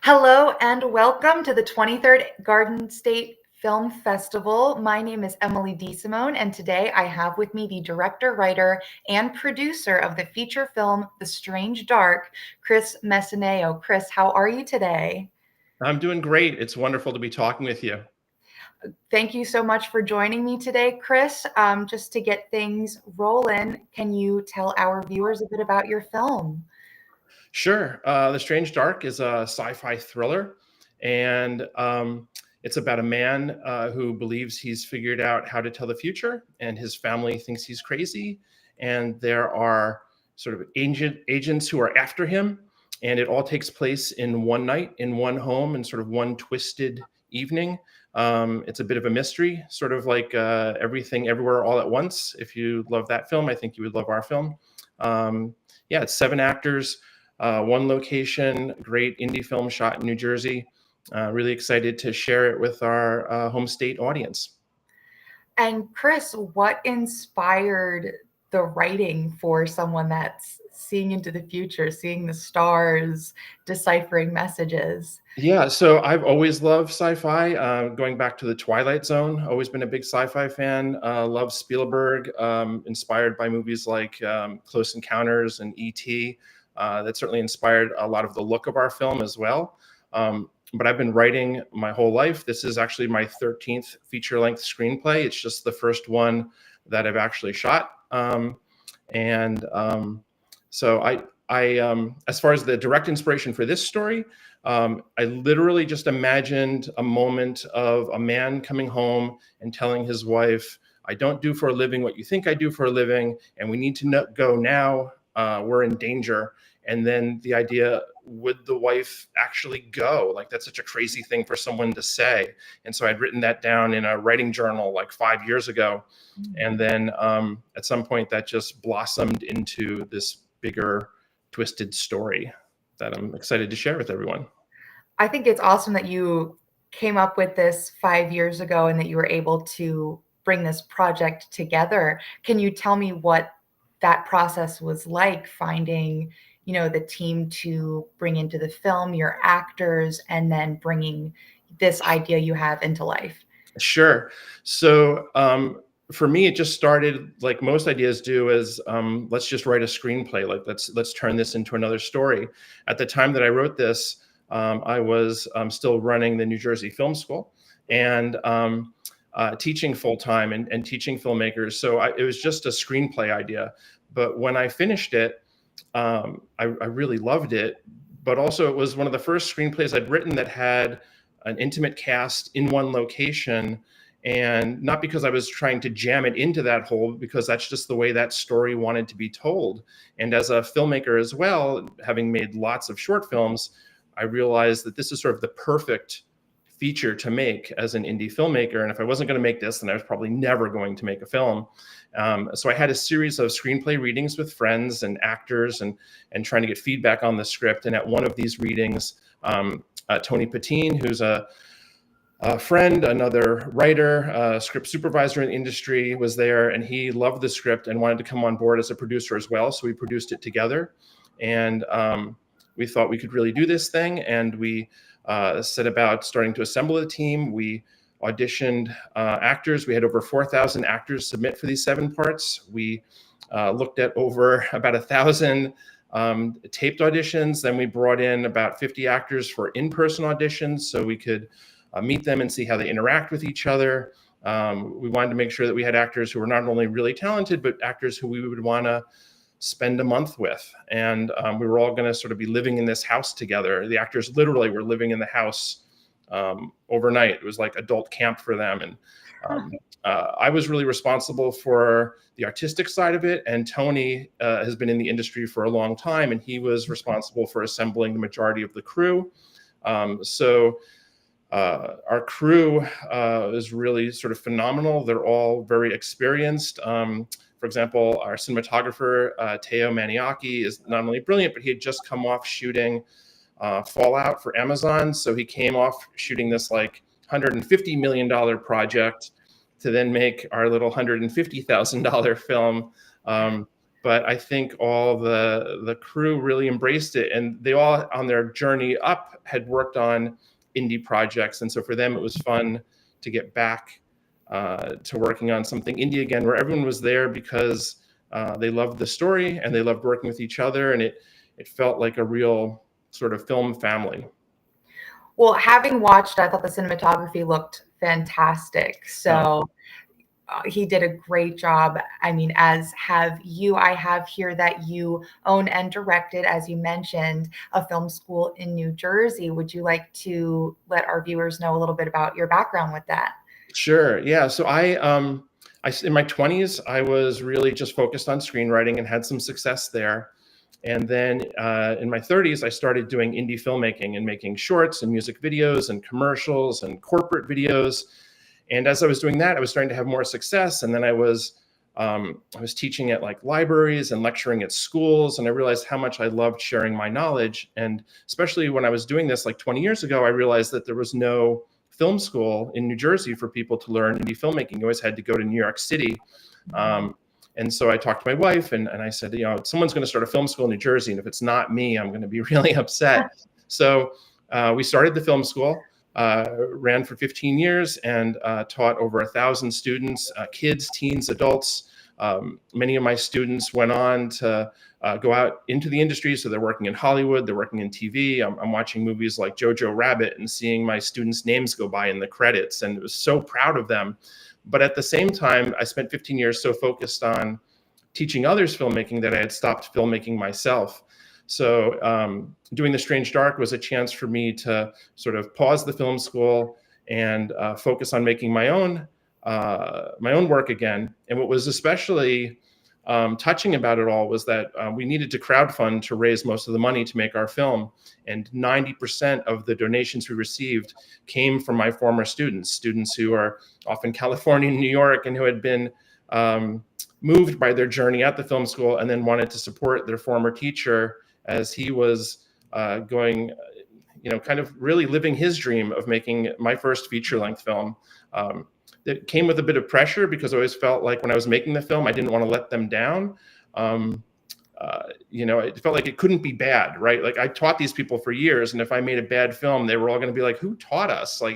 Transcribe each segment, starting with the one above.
Hello and welcome to the 23rd Garden State Film Festival. My name is Emily DeSimone, and today I have with me the director, writer, and producer of the feature film The Strange Dark, Chris Messineo. Chris, how are you today? I'm doing great. It's wonderful to be talking with you. Thank you so much for joining me today, Chris. Just to get things rolling, can you tell our viewers a bit about your film? Sure. The Strange Dark is a sci-fi thriller, and it's about a man who believes he's figured out how to tell the future, and his family thinks he's crazy, and there are sort of ancient agents who are after him, and it all takes place in one night, in one home, in sort of one twisted evening. It's a bit of a mystery, sort of like Everything Everywhere All at Once. If you love that film, I think you would love our film. Yeah, it's 7 actors. One location, great indie film shot in New Jersey. Really excited to share it with our home state audience. And Chris, what inspired the writing for someone that's seeing into the future, seeing the stars, deciphering messages? Yeah, so I've always loved sci-fi, going back to the Twilight Zone. Always been a big sci-fi fan. Love Spielberg, inspired by movies like Close Encounters and E.T. That certainly inspired a lot of the look of our film as well. But I've been writing my whole life. This is actually my 13th feature-length screenplay. It's just the first one that I've actually shot. And so as far as the direct inspiration for this story, I literally just imagined a moment of a man coming home and telling his wife, "I don't do for a living what you think I do for a living, and we need to go now. We're in danger." And then the idea, would the wife actually go? Like, that's such a crazy thing for someone to say. And so I'd written that down in a writing journal like 5 years ago. And then at some point that just blossomed into this bigger twisted story that I'm excited to share with everyone. I think it's awesome that you came up with this 5 years ago and that you were able to bring this project together. Can you tell me what that process was like, finding, the team to bring into the film, your actors, and then bringing this idea you have into life? Sure. So for me, it just started like most ideas do, as let's just write a screenplay. Like let's turn this into another story. At the time that I wrote this, I was still running the New Jersey Film School and teaching full time and teaching filmmakers. So it was just a screenplay idea. But when I finished it, I really loved it. But also, it was one of the first screenplays I'd written that had an intimate cast in one location, and not because I was trying to jam it into that hole, because that's just the way that story wanted to be told. And as a filmmaker as well, having made lots of short films, I realized that this is sort of the perfect feature to make as an indie filmmaker. And if I wasn't going to make this, then I was probably never going to make a film. So I had a series of screenplay readings with friends and actors and trying to get feedback on the script. And at one of these readings, Tony Patine, who's a friend, another writer, script supervisor in the industry, was there, and he loved the script and wanted to come on board as a producer as well. So we produced it together, and we thought we could really do this thing, and we set about starting to assemble the team. We auditioned actors. We had over 4,000 actors submit for these 7 parts. We looked at over about 1,000 taped auditions. Then we brought in about 50 actors for in-person auditions so we could meet them and see how they interact with each other. We wanted to make sure that we had actors who were not only really talented, but actors who we would want to spend a month with. And we were all going to sort of be living in this house together. The actors literally were living in the house overnight. It was like adult camp for them. And I was really responsible for the artistic side of it. And Tony has been in the industry for a long time, and he was responsible for assembling the majority of the crew. So our crew is really sort of phenomenal. They're all very experienced. For example, our cinematographer, Teo Maniaki, is not only brilliant, but he had just come off shooting Fallout for Amazon. So he came off shooting this like $150 million project to then make our little $150,000 film. but I think all the crew really embraced it, and they all on their journey up had worked on indie projects, and so for them it was fun to get back to working on something indie again, where everyone was there because they loved the story and they loved working with each other, and it felt like a real sort of film family. Well, having watched, I thought the cinematography looked fantastic. So he did a great job. I mean, as have you. I have here that you own and directed, as you mentioned, a film school in New Jersey. Would you like to let our viewers know a little bit about your background with that? Sure. Yeah. So I in my 20s, I was really just focused on screenwriting and had some success there. And then in my 30s, I started doing indie filmmaking and making shorts and music videos and commercials and corporate videos. And as I was doing that, I was starting to have more success. And then I was teaching at like libraries and lecturing at schools, and I realized how much I loved sharing my knowledge. And especially when I was doing this like 20 years ago, I realized that there was no film school in New Jersey for people to learn indie filmmaking. You always had to go to New York City. And so I talked to my wife and I said, someone's going to start a film school in New Jersey, and if it's not me, I'm going to be really upset. So we started the film school. Ran for 15 years and taught over 1,000 students, kids, teens, adults. Many of my students went on to go out into the industry. So they're working in Hollywood, they're working in TV. I'm watching movies like Jojo Rabbit and seeing my students' names go by in the credits, and was so proud of them. But at the same time, I spent 15 years so focused on teaching others filmmaking that I had stopped filmmaking myself. So doing The Strange Dark was a chance for me to sort of pause the film school and focus on making my own work again. And what was especially touching about it all was that we needed to crowdfund to raise most of the money to make our film. And 90% of the donations we received came from my former students who are often California and New York, and who had been moved by their journey at the film school and then wanted to support their former teacher as he was going, kind of really living his dream of making my first feature-length film. It came with a bit of pressure because I always felt like when I was making the film, I didn't want to let them down. It felt like it couldn't be bad, right? Like I taught these people for years, and if I made a bad film, they were all going to be like, "Who taught us?" Like,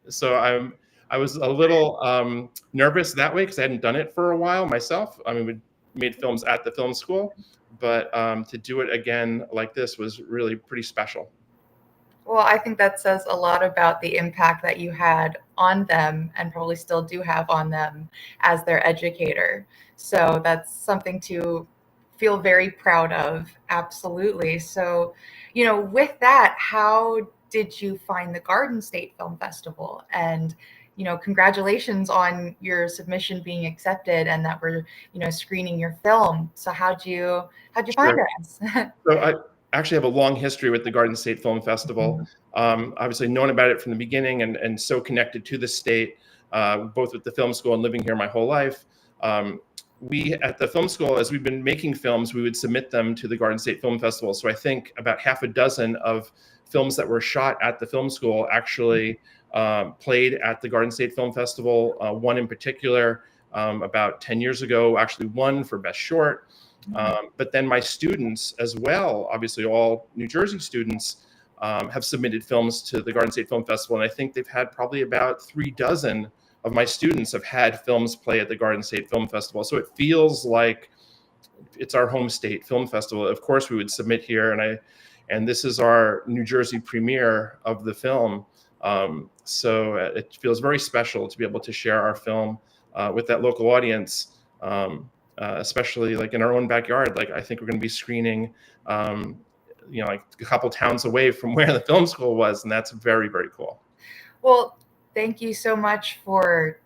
So I was a little nervous that way because I hadn't done it for a while myself. I mean, we made films at the film school, but to do it again like this was really pretty special. Well, I think that says a lot about the impact that you had on them and probably still do have on them as their educator. So that's something to feel very proud of. Absolutely. So, with that, how did you find the Garden State Film Festival? And, congratulations on your submission being accepted and that we're, screening your film. So how'd you find us? So I actually have a long history with the Garden State Film Festival. Obviously known about it from the beginning and so connected to the state, both with the film school and living here my whole life. We at the film school, as we've been making films, we would submit them to the Garden State Film Festival. So I think about half a dozen of films that were shot at the film school actually played at the Garden State Film Festival. One in particular, about 10 years ago, actually won for Best Short. But then my students as well, obviously all New Jersey students, have submitted films to the Garden State Film Festival. And I think they've had probably about 36 of my students have had films play at the Garden State Film Festival. So it feels like it's our home state film festival. Of course, we would submit here, and this is our New Jersey premiere of the film. So it feels very special to be able to share our film with that local audience, especially like in our own backyard. Like I think we're going to be screening, like a couple towns away from where the film school was, and that's very, very cool. Well, thank you so much for,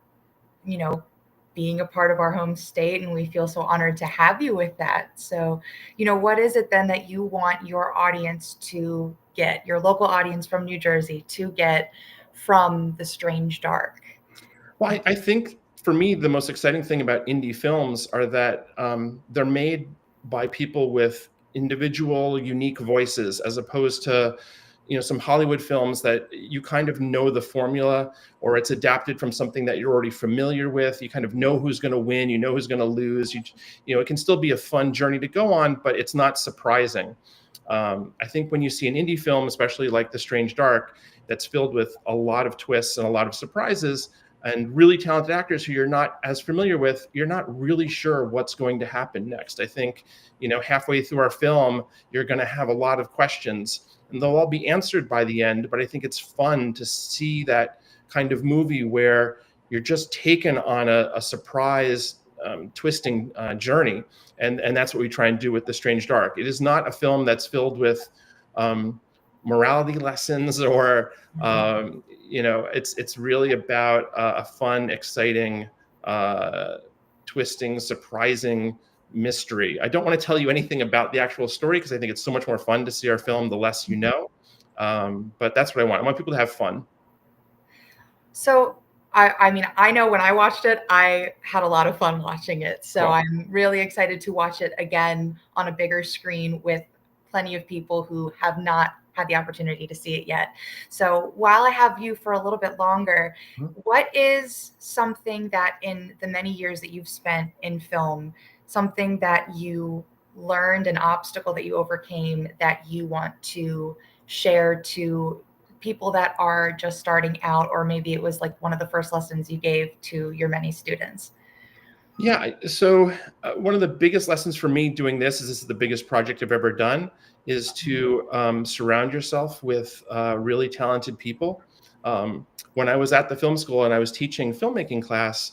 being a part of our home state, and we feel so honored to have you with that. So, what is it then that you want your audience to get, your local audience from New Jersey to get from The Strange Dark? Well, I think for me, the most exciting thing about indie films are that they're made by people with individual, unique voices, as opposed to some Hollywood films that you kind of know the formula, or it's adapted from something that you're already familiar with. You kind of know who's going to win, you know who's going to lose. It can still be a fun journey to go on, but it's not surprising. I think when you see an indie film, especially like The Strange Dark, that's filled with a lot of twists and a lot of surprises and really talented actors who you're not as familiar with, you're not really sure what's going to happen next. I think, halfway through our film, you're going to have a lot of questions and they'll all be answered by the end. But I think it's fun to see that kind of movie where you're just taken on a surprise, twisting journey. And that's what we try and do with The Strange Dark. It is not a film that's filled with morality lessons or it's really about a fun, exciting, twisting, surprising mystery. I don't want to tell you anything about the actual story because I think it's so much more fun to see our film the less you know. But that's what I want. I want people to have fun. So I mean, I know when I watched it, I had a lot of fun watching it. So Cool. I'm really excited to watch it again on a bigger screen with plenty of people who have not had the opportunity to see it yet. So while I have you for a little bit longer, what is something that in the many years that you've spent in film, something that you learned, an obstacle that you overcame that you want to share to people that are just starting out, or maybe it was like one of the first lessons you gave to your many students? Yeah. So one of the biggest lessons for me doing this is the biggest project I've ever done, is to surround yourself with really talented people. When I was at the film school and I was teaching filmmaking class,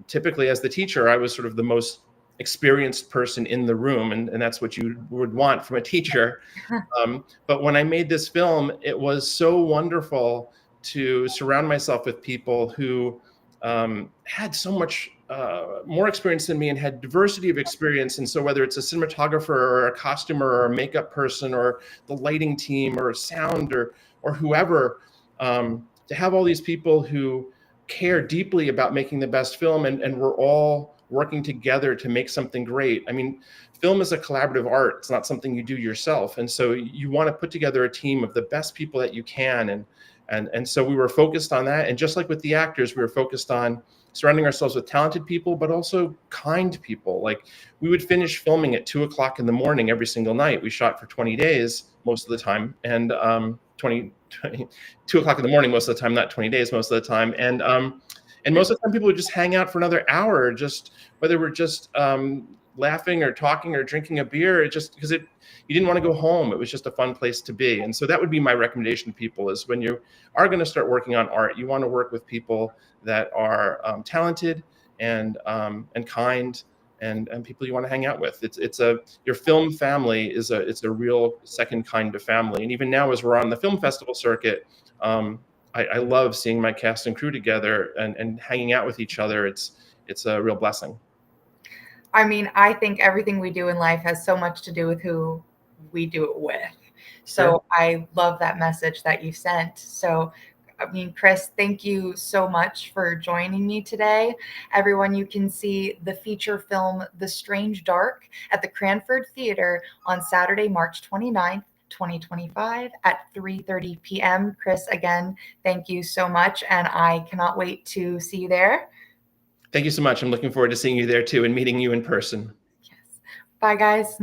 typically as the teacher, I was sort of the most experienced person in the room, and that's what you would want from a teacher. But when I made this film, it was so wonderful to surround myself with people who had so much more experience than me and had diversity of experience. And so whether it's a cinematographer or a costumer or a makeup person or the lighting team or sound or whoever, to have all these people who care deeply about making the best film, and we're all working together to make something great. I mean, film is a collaborative art. It's not something you do yourself. And so you want to put together a team of the best people that you can. And so we were focused on that. And just like with the actors, we were focused on surrounding ourselves with talented people, but also kind people. Like, we would finish filming at 2:00 in the morning every single night. We shot for 20 days most of the time, and 2:00 in the morning most of the time, not 20 days most of the time. And most of the time people would just hang out for another hour, just whether we're just laughing or talking or drinking a beer, it just because you didn't want to go home. It was just a fun place to be. And so that would be my recommendation to people, is when you are going to start working on art, you want to work with people that are talented and kind, and people you want to hang out with. Your film family is a real second kind of family. And even now, as we're on the film festival circuit, I love seeing my cast and crew together and hanging out with each other. It's a real blessing. I mean, I think everything we do in life has so much to do with who we do it with. So Sure. I love that message that you sent. So, I mean, Chris, thank you so much for joining me today. Everyone, you can see the feature film The Strange Dark at the Cranford Theater on Saturday, March 29th. 2025 at 3:30 p.m. Chris, again, thank you so much, and I cannot wait to see you there. Thank you so much. I'm looking forward to seeing you there too and meeting you in person. Yes. Bye, guys.